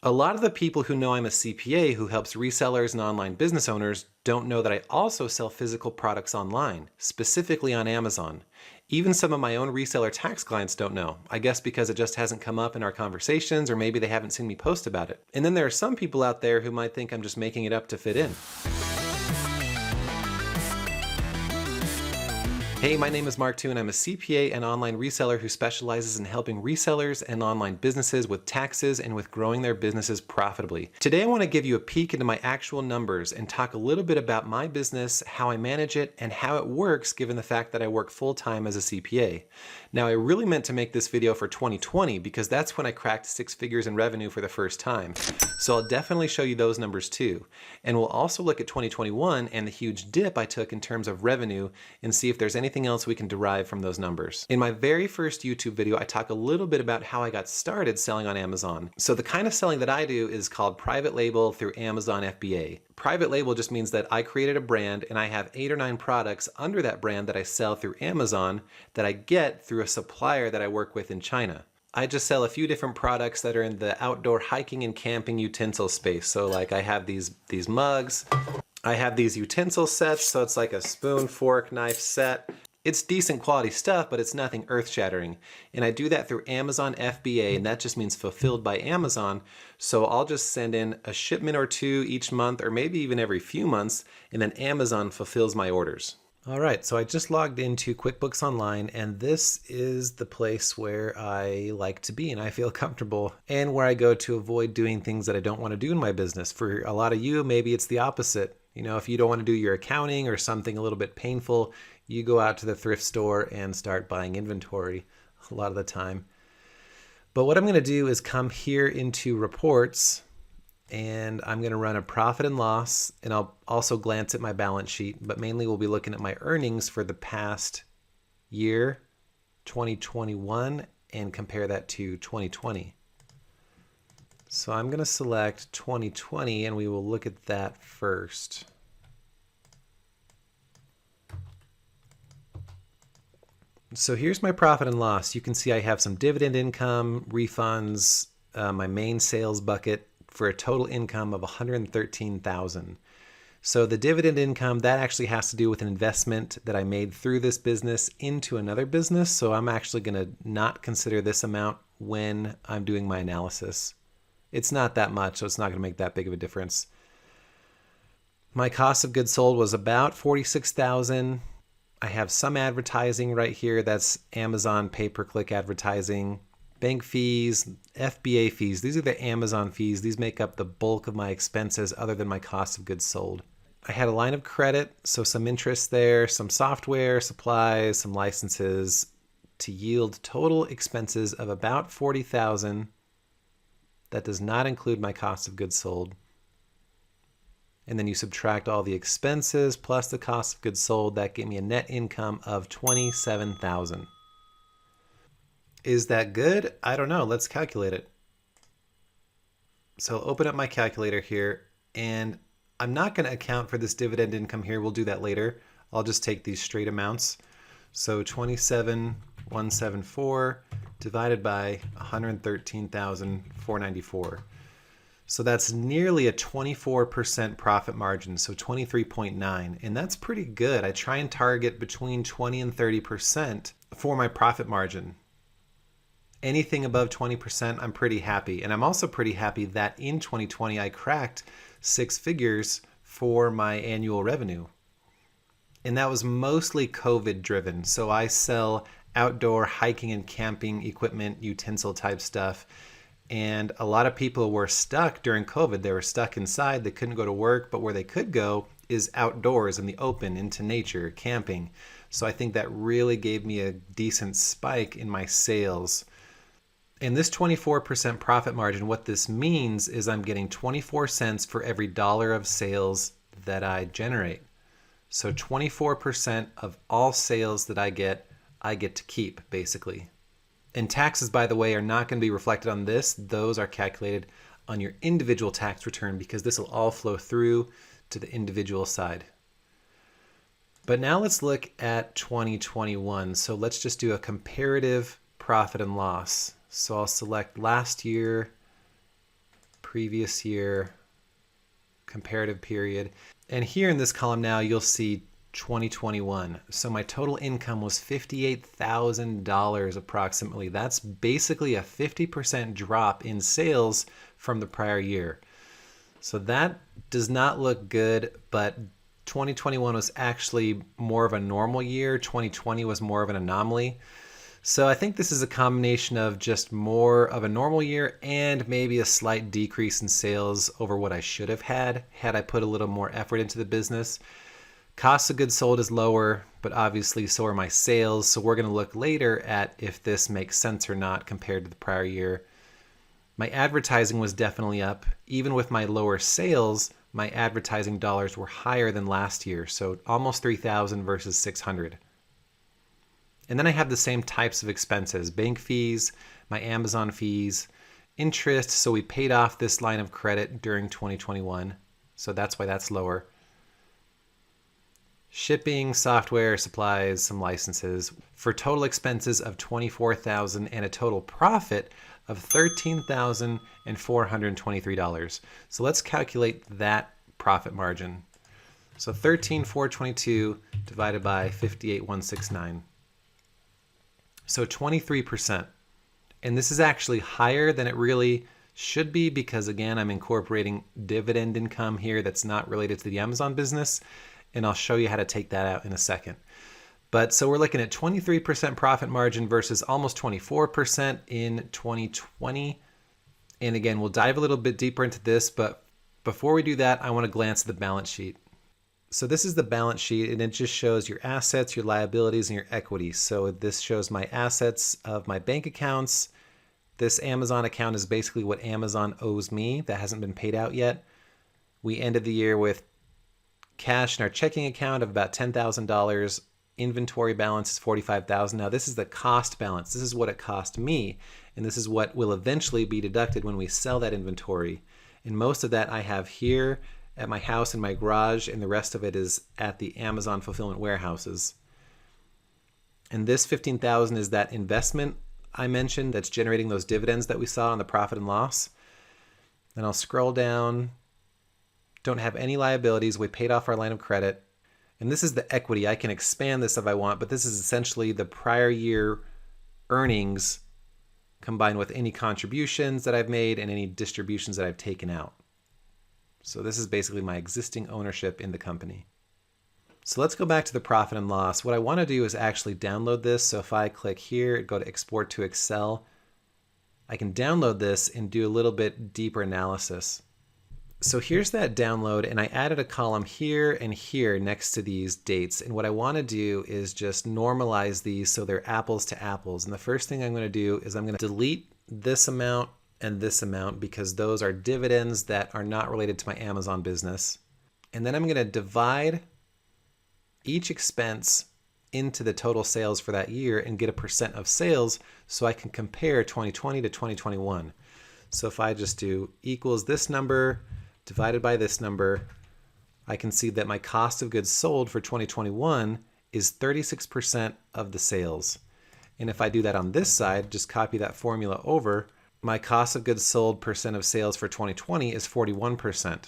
A lot of the people who know I'm a CPA who helps resellers and online business owners don't know that I also sell physical products online, specifically on Amazon. Even some of my own reseller tax clients don't know, I guess because it just hasn't come up in our conversations, or maybe they haven't seen me post about it. And then there are some people out there who might think I'm just making it up to fit in. Hey, my name is Mark too, and I'm a CPA and online reseller who specializes in helping resellers and online businesses with taxes and with growing their businesses profitably. Today I want to give you a peek into my actual numbers and talk a little bit about my business, how I manage it, and how it works given the fact that I work full-time as a CPA. Now, I really meant to make this video for 2020 because that's when I cracked 6 figures in revenue for the first time. So I'll definitely show you those numbers too. And we'll also look at 2021 and the huge dip I took in terms of revenue and see if there's anything else we can derive from those numbers. In my very first YouTube video, I talk a little bit about how I got started selling on Amazon. So the kind of selling that I do is called private label through Amazon FBA. Private label just means that I created a brand and I have 8 or 9 products under that brand that I sell through Amazon that I get through a supplier that I work with in China. I just sell a few different products that are in the outdoor hiking and camping utensil space. So like I have these mugs, I have these utensil sets, so it's like a spoon, fork, knife set. It's decent quality stuff, but it's nothing earth-shattering. And I do that through Amazon FBA, and that just means fulfilled by Amazon. So I'll just send in a shipment or 2 each month, or maybe even every few months, and then Amazon fulfills my orders. All right, so I just logged into QuickBooks Online, and this is the place where I like to be and I feel comfortable, and where I go to avoid doing things that I don't want to do in my business. For a lot of you, maybe it's the opposite. You know, if you don't want to do your accounting or something a little bit painful, you go out to the thrift store and start buying inventory a lot of the time. But what I'm going to do is come here into reports, and I'm going to run a profit and loss, and I'll also glance at my balance sheet, but mainly we'll be looking at my earnings for the past year, 2021, and compare that to 2020. So I'm going to select 2020, and we will look at that first. So here's my profit and loss. You can see I have some dividend income, refunds, my main sales bucket, for a total income of $113,000. So the dividend income, that actually has to do with an investment that I made through this business into another business. So I'm actually going to not consider this amount when I'm doing my analysis. It's not that much, so it's not going to make that big of a difference. My cost of goods sold was about $46,000. I have some advertising right here. That's Amazon pay-per-click advertising. Bank fees, FBA fees, these are the Amazon fees. These make up the bulk of my expenses other than my cost of goods sold. I had a line of credit, so some interest there, some software, supplies, some licenses, to yield total expenses of about $40,000. That does not include my cost of goods sold. And then you subtract all the expenses plus the cost of goods sold. That gave me a net income of $27,000. Is that good? I don't know. Let's calculate it. So I'll open up my calculator here, and I'm not going to account for this dividend income here. We'll do that later. I'll just take these straight amounts. So 27,174 divided by 113,494. So that's nearly a 24% profit margin, so 23.9, and that's pretty good. I try and target between 20 and 30% for my profit margin. Anything above 20%, I'm pretty happy. And I'm also pretty happy that in 2020, I cracked 6 figures for my annual revenue. And that was mostly COVID driven. So I sell outdoor hiking and camping equipment, utensil type stuff. And a lot of people were stuck during COVID. They were stuck inside. They couldn't go to work, but where they could go is outdoors in the open, into nature, camping. So I think that really gave me a decent spike in my sales. And this 24% profit margin, what this means is I'm getting 24 cents for every dollar of sales that I generate. So 24% of all sales that I get to keep, basically. And taxes, by the way, are not going to be reflected on this. Those are calculated on your individual tax return because this will all flow through to the individual side. But now let's look at 2021. So let's just do a comparative profit and loss. So I'll select last year, previous year comparative period. And here in this column now, you'll see 2021. So my total income was $58,000 approximately. That's basically a 50% drop in sales from the prior year. So that does not look good, but 2021 was actually more of a normal year. 2020 was more of an anomaly. So I think this is a combination of just more of a normal year and maybe a slight decrease in sales over what I should have had I put a little more effort into the business. Cost of goods sold is lower, but obviously so are my sales. So we're going to look later at if this makes sense or not compared to the prior year. My advertising was definitely up. Even with my lower sales, my advertising dollars were higher than last year. So almost 3,000 versus 600. And then I have the same types of expenses: bank fees, my Amazon fees, interest. So we paid off this line of credit during 2021. So that's why that's lower. Shipping, software, supplies, some licenses, for total expenses of $24,000 and a total profit of $13,423. So let's calculate that profit margin. So 13,422 divided by 58,169. So 23%. And this is actually higher than it really should be because, again, I'm incorporating dividend income here that's not related to the Amazon business. And I'll show you how to take that out in a second. But so we're looking at 23% profit margin versus almost 24% in 2020. And again, we'll dive a little bit deeper into this, but before we do that, I want to glance at the balance sheet. So this is the balance sheet, and it just shows your assets, your liabilities, and your equity. So this shows my assets of my bank accounts. This Amazon account is basically what Amazon owes me that hasn't been paid out yet. We ended the year with cash in our checking account of about $10,000. Inventory balance is $45,000. Now this is the cost balance. This is what it cost me, and this is what will eventually be deducted when we sell that inventory. And most of that I have here at my house in my garage, and the rest of it is at the Amazon fulfillment warehouses. And this $15,000 is that investment I mentioned that's generating those dividends that we saw on the profit and loss. Then I'll scroll down. Don't have any liabilities. We paid off our line of credit. And this is the equity. I can expand this if I want, but this is essentially the prior year earnings combined with any contributions that I've made and any distributions that I've taken out. So this is basically my existing ownership in the company. So let's go back to the profit and loss. What I want to do is actually download this. So if I click here, go to export to Excel, I can download this and do a little bit deeper analysis. So here's that download, and I added a column here and here next to these dates. And what I want to do is just normalize these so they're apples to apples. And the first thing I'm going to do is I'm going to delete this amount and this amount because those are dividends that are not related to my Amazon business. And then I'm going to divide each expense into the total sales for that year and get a percent of sales so I can compare 2020 to 2021. So if I just do equals this number divided by this number, I can see that my cost of goods sold for 2021 is 36% of the sales. And if I do that on this side, just copy that formula over, my cost of goods sold percent of sales for 2020 is 41%.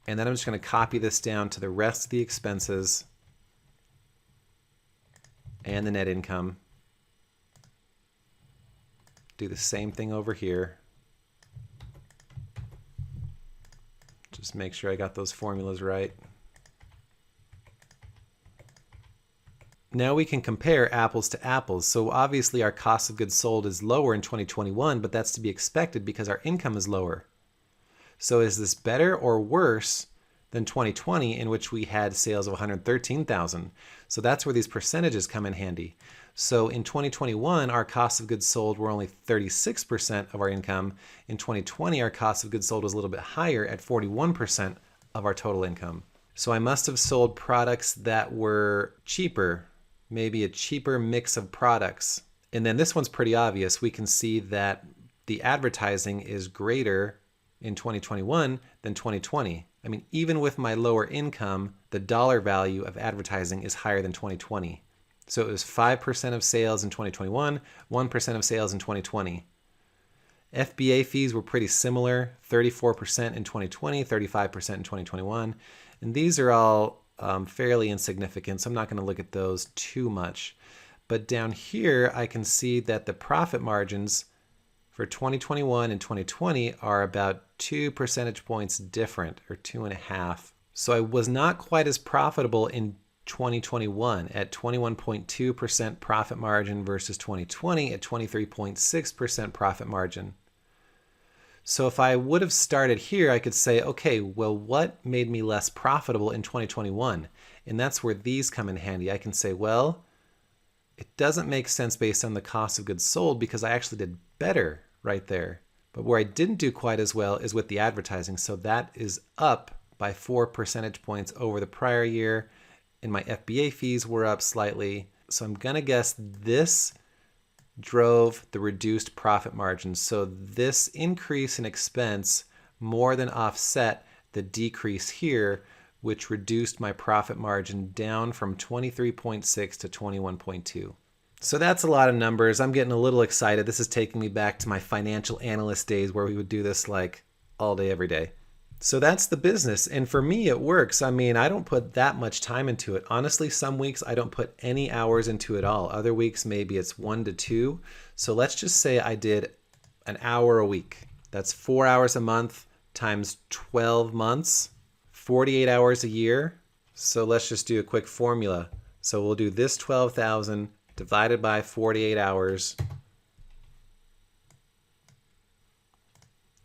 And then I'm just going to copy this down to the rest of the expenses and the net income. Do the same thing over here. Just make sure I got those formulas right. Now we can compare apples to apples. So obviously our cost of goods sold is lower in 2021, but that's to be expected because our income is lower. So is this better or worse than 2020, in which we had sales of 113,000? So that's where these percentages come in handy. So in 2021, our cost of goods sold were only 36% of our income. In 2020, our cost of goods sold was a little bit higher at 41% of our total income. So I must have sold products that were cheaper, maybe a cheaper mix of products. And then this one's pretty obvious. We can see that the advertising is greater in 2021 than 2020. I mean, even with my lower income, the dollar value of advertising is higher than 2020. So it was 5% of sales in 2021, 1% of sales in 2020. FBA fees were pretty similar, 34% in 2020, 35% in 2021. And these are all fairly insignificant, so I'm not going to look at those too much. But down here, I can see that the profit margins for 2021 and 2020 are about 2 percentage points different, or 2.5. So I was not quite as profitable in 2021 at 21.2% profit margin versus 2020 at 23.6% profit margin. So if I would have started here, I could say, okay, well, what made me less profitable in 2021? And that's where these come in handy. I can say, well, it doesn't make sense based on the cost of goods sold because I actually did better right there. But where I didn't do quite as well is with the advertising. So that is up by 4 percentage points over the prior year. And my FBA fees were up slightly. So I'm going to guess this drove the reduced profit margins. So this increase in expense more than offset the decrease here, which reduced my profit margin down from 23.6 to 21.2. So that's a lot of numbers. I'm getting a little excited. This is taking me back to my financial analyst days where we would do this like all day, every day. So that's the business. And for me, it works. I mean, I don't put that much time into it. Honestly, some weeks I don't put any hours into it all. Other weeks, maybe it's 1 to 2. So let's just say I did an hour a week. That's 4 hours a month times 12 months, 48 hours a year. So let's just do a quick formula. So we'll do this 12,000 divided by 48 hours.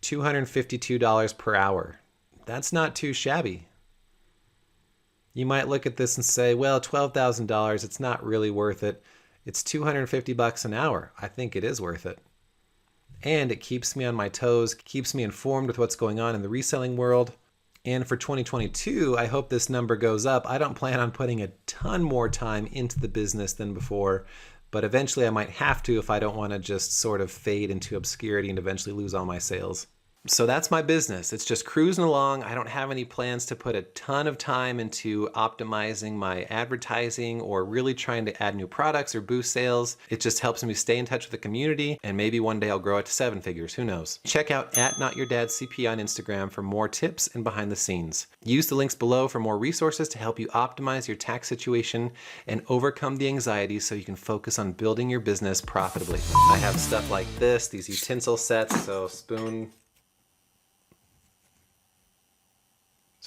$252 per hour. That's not too shabby. You might look at this and say, well, $12,000, it's not really worth it. It's $250 an hour. I think it is worth it. And it keeps me on my toes, keeps me informed with what's going on in the reselling world. And for 2022, I hope this number goes up. I don't plan on putting a ton more time into the business than before, but eventually I might have to if I don't want to just sort of fade into obscurity and eventually lose all my sales. So that's my business. It's just cruising along. I don't have any plans to put a ton of time into optimizing my advertising or really trying to add new products or boost sales. It just helps me stay in touch with the community, and maybe one day I'll grow it to 7 figures. Who knows? Check out @NotYourDadCPA on Instagram for more tips and behind the scenes. Use the links below for more resources to help you optimize your tax situation and overcome the anxiety so you can focus on building your business profitably. I have stuff like this, these utensil sets, so spoon,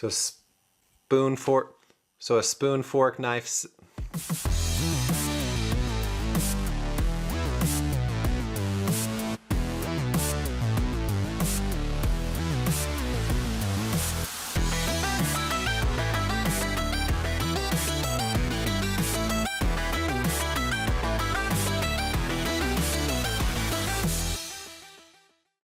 a spoon, fork, knife.